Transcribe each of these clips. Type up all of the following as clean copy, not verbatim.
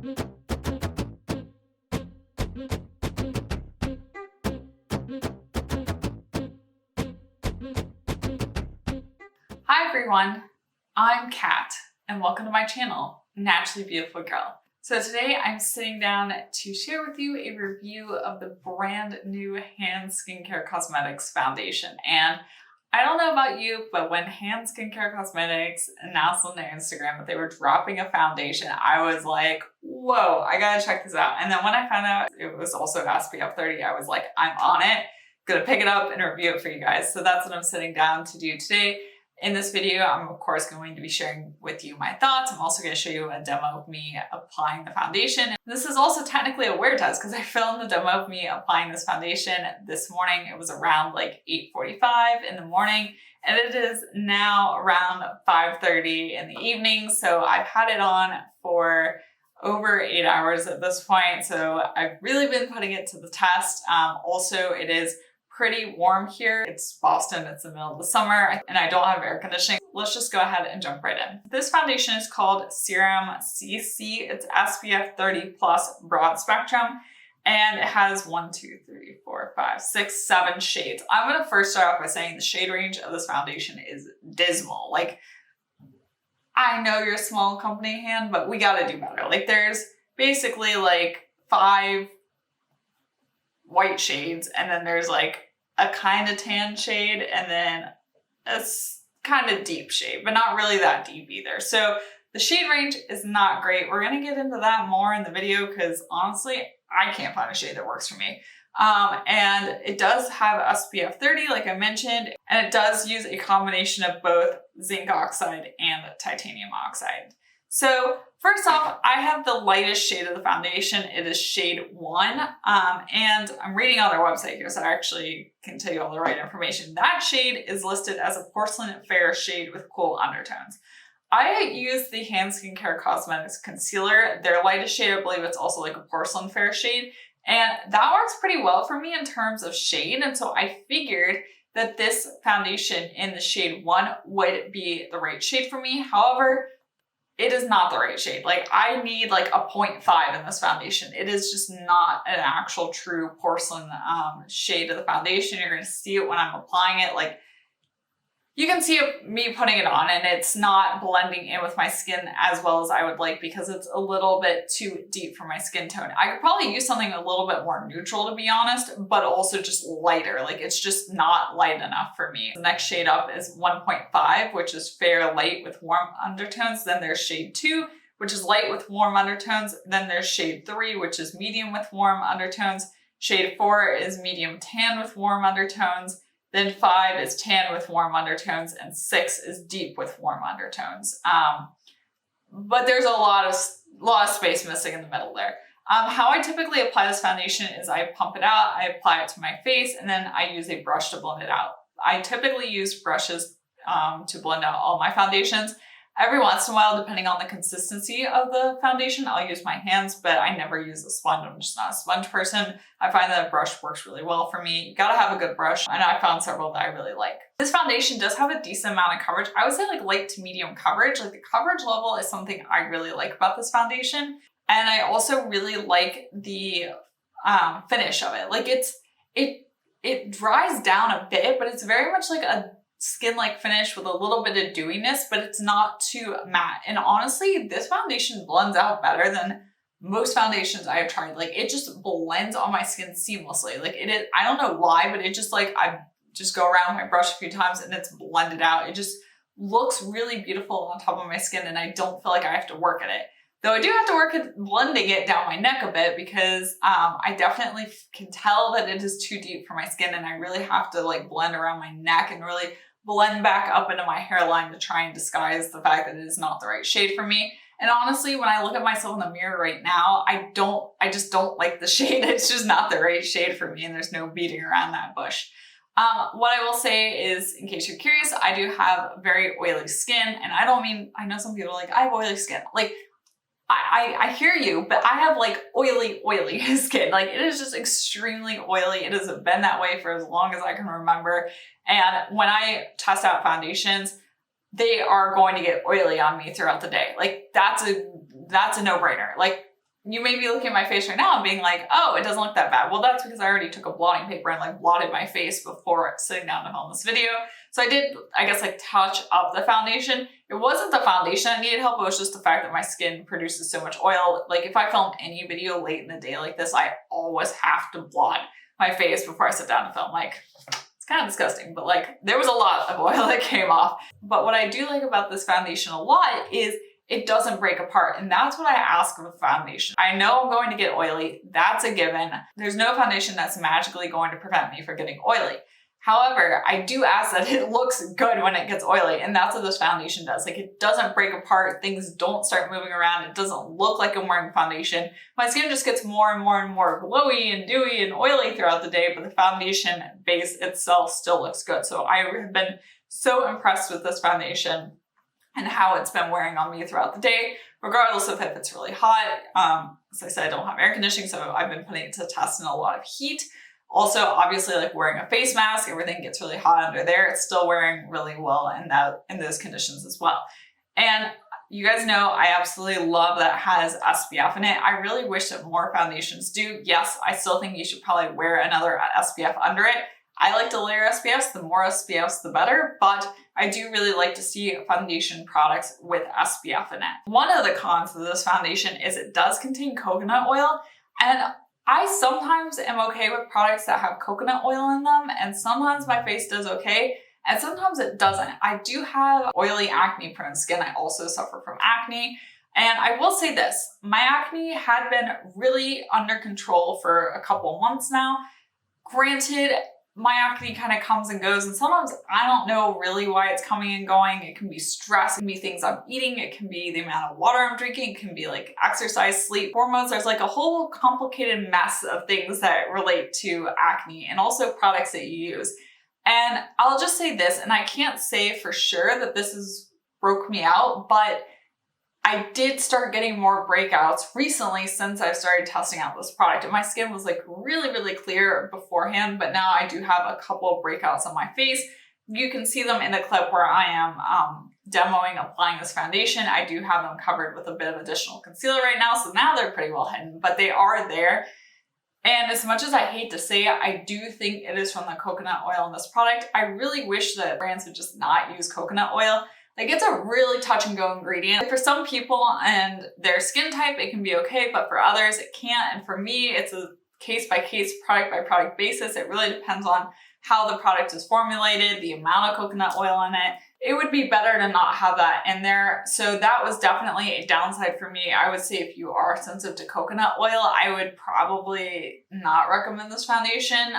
Hi everyone, I'm Kat and welcome to my channel, Naturally Beautiful Girl. So today I'm sitting down to share with you a review of the brand new hand skincare cosmetics foundation. And I don't know about you, but when hand skincare cosmetics announced on their Instagram that they were dropping a foundation, I was like, whoa, I gotta check this out. And then when I found out it was also SPF 30, I was like, I'm on it, gonna pick it up and review it for you guys. So that's what I'm sitting down to do today. In this video, I'm of course going to be sharing with you my thoughts. I'm also going to show you a demo of me applying the foundation. This is also technically a wear test because I filmed the demo of me applying this foundation this morning. It was around like 8:45 in the morning and it is now around 5:30 in the evening. So I've had it on for over 8 hours at this point. So I've really been putting it to the test. Also, it is pretty warm here. It's Boston, it's the middle of the summer, and I don't have air conditioning. Let's just go ahead and jump right in. This foundation is called Serum CC. It's SPF 30 plus broad spectrum, and it has 1, 2, 3, 4, 5, 6, 7 shades. I'm gonna first start off by saying the shade range of this foundation is dismal. Like, I know you're a small company hand, but we gotta do better. Like, there's basically like 5 white shades, and then there's like a kind of tan shade, and then a kind of deep shade, but not really that deep either. So the shade range is not great. We're gonna get into that more in the video because honestly, I can't find a shade that works for me. And it does have SPF 30, like I mentioned, and it does use a combination of both zinc oxide and titanium oxide. So first off, I have the lightest shade of the foundation. It is shade 1, and I'm reading on their website here, so I actually can tell you all the right information. That shade is listed as a porcelain fair shade with cool undertones. I use the Hand Skincare Cosmetics Concealer. Their lightest shade, I believe it's also like a porcelain fair shade, and that works pretty well for me in terms of shade, and so I figured that this foundation in the shade 1 would be the right shade for me. However, it is not the right shade. Like, I need like a 0.5 in this foundation. It is just not an actual true porcelain shade of the foundation. You're gonna see it when I'm applying it. Like, you can see me putting it on and it's not blending in with my skin as well as I would like because it's a little bit too deep for my skin tone. I could probably use something a little bit more neutral, to be honest, but also just lighter. Like, it's just not light enough for me. The next shade up is 1.5, which is fair light with warm undertones. Then there's shade 2, which is light with warm undertones. Then there's shade 3, which is medium with warm undertones. Shade 4 is medium tan with warm undertones. Then 5 is tan with warm undertones, and 6 is deep with warm undertones. But there's a lot of space missing in the middle there. How I typically apply this foundation is I pump it out, I apply it to my face, and then I use a brush to blend it out. I typically use brushes to blend out all my foundations. Every once in a while, depending on the consistency of the foundation, I'll use my hands, but I never use a sponge. I'm just not a sponge person. I find that a brush works really well for me. You gotta have a good brush, and I found several that I really like. This foundation does have a decent amount of coverage. I would say like light to medium coverage. Like, the coverage level is something I really like about this foundation. And I also really like the finish of it. Like, it dries down a bit, but it's very much like a skin-like finish with a little bit of dewiness, but it's not too matte. And honestly, this foundation blends out better than most foundations I have tried. Like, it just blends on my skin seamlessly. Like, it is, I don't know why, but it just, like, I just go around with my brush a few times and it's blended out. It just looks really beautiful on top of my skin, and I don't feel like I have to work at it. Though I do have to work at blending it down my neck a bit because I definitely can tell that it is too deep for my skin, and I really have to like blend around my neck and really blend back up into my hairline to try and disguise the fact that it is not the right shade for me. And honestly, when I look at myself in the mirror right now, I just don't like the shade. It's just not the right shade for me, and there's no beating around that bush. What I will say is, in case you're curious, I do have very oily skin, and I don't mean, I know some people are like, I have oily skin. Like, I hear you, but I have like oily skin. Like, it is just extremely oily. It has been that way for as long as I can remember. And when I test out foundations, they are going to get oily on me throughout the day. Like, that's a no-brainer. Like, you may be looking at my face right now and being like, oh, it doesn't look that bad. Well, that's because I already took a blotting paper and like blotted my face before sitting down to film this video. So I did, I guess, like touch up the foundation. It wasn't the foundation that needed help. It was just the fact that my skin produces so much oil. Like if I film any video late in the day like this, I always have to blot my face before I sit down to film. Like, it's kind of disgusting, but like there was a lot of oil that came off. But what I do like about this foundation a lot is it doesn't break apart. And that's what I ask of a foundation. I know I'm going to get oily. That's a given. There's no foundation that's magically going to prevent me from getting oily. However, I do ask that it looks good when it gets oily, and that's what this foundation does. Like, it doesn't break apart, things don't start moving around, it doesn't look like I'm wearing foundation. My skin just gets more and more and more glowy and dewy and oily throughout the day, but the foundation base itself still looks good. So I have been so impressed with this foundation and how it's been wearing on me throughout the day, regardless of if it's really hot. As I said, I don't have air conditioning, so I've been putting it to test in a lot of heat. Also, obviously, like wearing a face mask, everything gets really hot under there. It's still wearing really well in those conditions as well. And you guys know I absolutely love that it has SPF in it. I really wish that more foundations do. Yes, I still think you should probably wear another SPF under it. I like to layer SPFs. The more SPFs, the better. But I do really like to see foundation products with SPF in it. One of the cons of this foundation is it does contain coconut oil. And I sometimes am okay with products that have coconut oil in them, and sometimes my face does okay, and sometimes it doesn't. I do have oily, acne-prone skin. I also suffer from acne, and I will say this, my acne had been really under control for a couple months now. Granted, my acne kind of comes and goes, and sometimes I don't know really why it's coming and going. It can be stress, it can be things I'm eating, it can be the amount of water I'm drinking, it can be like exercise, sleep, hormones. There's like a whole complicated mess of things that relate to acne and also products that you use. And I'll just say this, and I can't say for sure that this has broke me out, but I did start getting more breakouts recently since I started testing out this product. And my skin was like really, really clear beforehand, but now I do have a couple of breakouts on my face. You can see them in the clip where I am demoing applying this foundation. I do have them covered with a bit of additional concealer right now, so now they're pretty well hidden, but they are there. And as much as I hate to say it, I do think it is from the coconut oil in this product. I really wish that brands would just not use coconut oil. Like, it's a really touch and go ingredient. For some people and their skin type, it can be okay, but for others, it can't. And for me, it's a case by case, product by product basis. It really depends on how the product is formulated, the amount of coconut oil in it. It would be better to not have that in there. So that was definitely a downside for me. I would say if you are sensitive to coconut oil, I would probably not recommend this foundation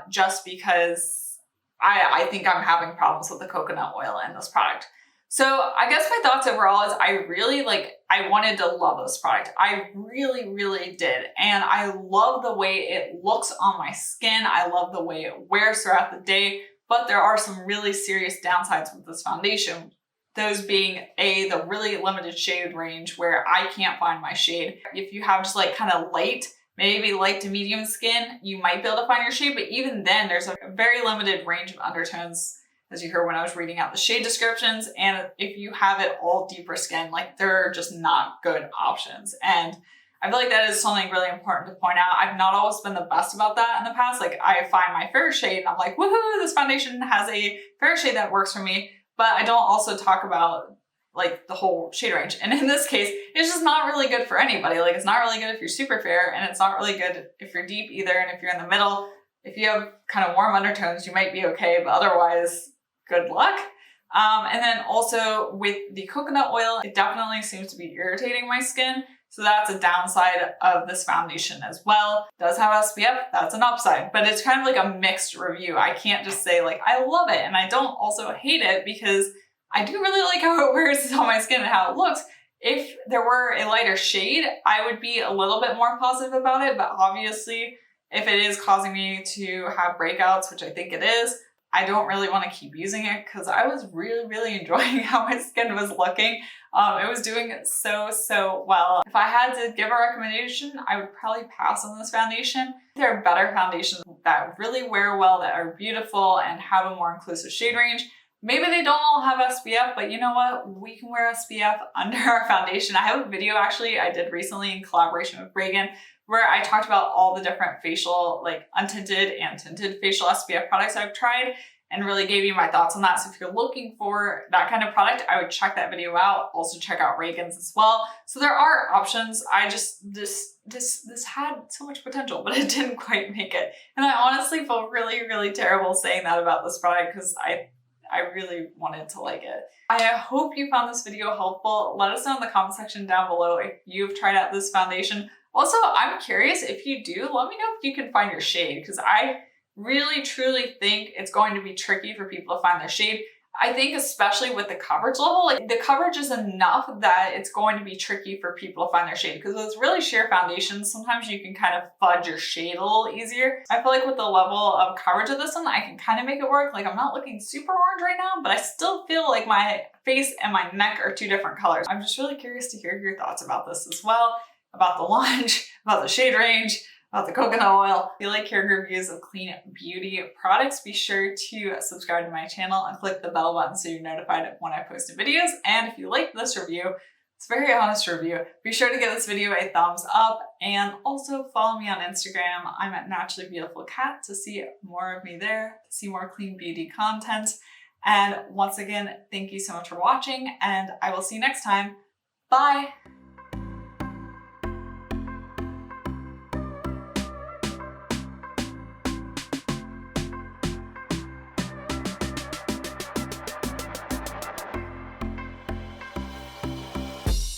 just because I think I'm having problems with the coconut oil in this product. So I guess my thoughts overall is I wanted to love this product. I really, really did. And I love the way it looks on my skin. I love the way it wears throughout the day, but there are some really serious downsides with this foundation. Those being the really limited shade range where I can't find my shade. If you have just like kind of light, maybe light to medium skin, you might be able to find your shade, but even then there's a very limited range of undertones, as you heard when I was reading out the shade descriptions. And if you have it all deeper skin, like they're just not good options. And I feel like that is something really important to point out. I've not always been the best about that in the past. Like, I find my fair shade and I'm like, woohoo, this foundation has a fair shade that works for me. But I don't also talk about like the whole shade range. And in this case, it's just not really good for anybody. Like, it's not really good if you're super fair, and it's not really good if you're deep either. And if you're in the middle, if you have kind of warm undertones, you might be okay, but otherwise, good luck. And then also with the coconut oil, it definitely seems to be irritating my skin. So that's a downside of this foundation as well. It does have SPF, that's an upside, but it's kind of like a mixed review. I can't just say like, I love it, and I don't also hate it, because I do really like how it wears on my skin and how it looks. If there were a lighter shade, I would be a little bit more positive about it, but obviously if it is causing me to have breakouts, which I think it is, I don't really want to keep using it because I was really, really enjoying how my skin was looking. It was doing so well. If I had to give a recommendation, I would probably pass on this foundation. There are better foundations that really wear well, that are beautiful and have a more inclusive shade range. Maybe they don't all have SPF, but you know what? We can wear SPF under our foundation. I have a video actually I did recently in collaboration with Reagan where I talked about all the different facial, like untinted and tinted facial SPF products I've tried and really gave you my thoughts on that. So if you're looking for that kind of product, I would check that video out. Also check out Reagan's as well. So there are options. I just, this had so much potential, but it didn't quite make it. And I honestly feel really, really terrible saying that about this product because I really wanted to like it. I hope you found this video helpful. Let us know in the comment section down below if you've tried out this foundation. Also, I'm curious if you do, let me know if you can find your shade because I really truly think it's going to be tricky for people to find their shade. I think especially with the coverage level, like the coverage is enough that it's going to be tricky for people to find their shade because with really sheer foundations, sometimes you can kind of fudge your shade a little easier. I feel like with the level of coverage of this one, I can kind of make it work. Like I'm not looking super orange right now, but I still feel like my face and my neck are two different colors. I'm just really curious to hear your thoughts about this as well, about the launch, about the shade range, about the coconut oil. If you like hearing reviews of clean beauty products, be sure to subscribe to my channel and click the bell button so you're notified when I post videos. And if you like this review, it's a very honest review, be sure to give this video a thumbs up and also follow me on Instagram. I'm at naturallybeautifulgirlkat to see more of me there, to see more clean beauty content. And once again, thank you so much for watching and I will see you next time. Bye.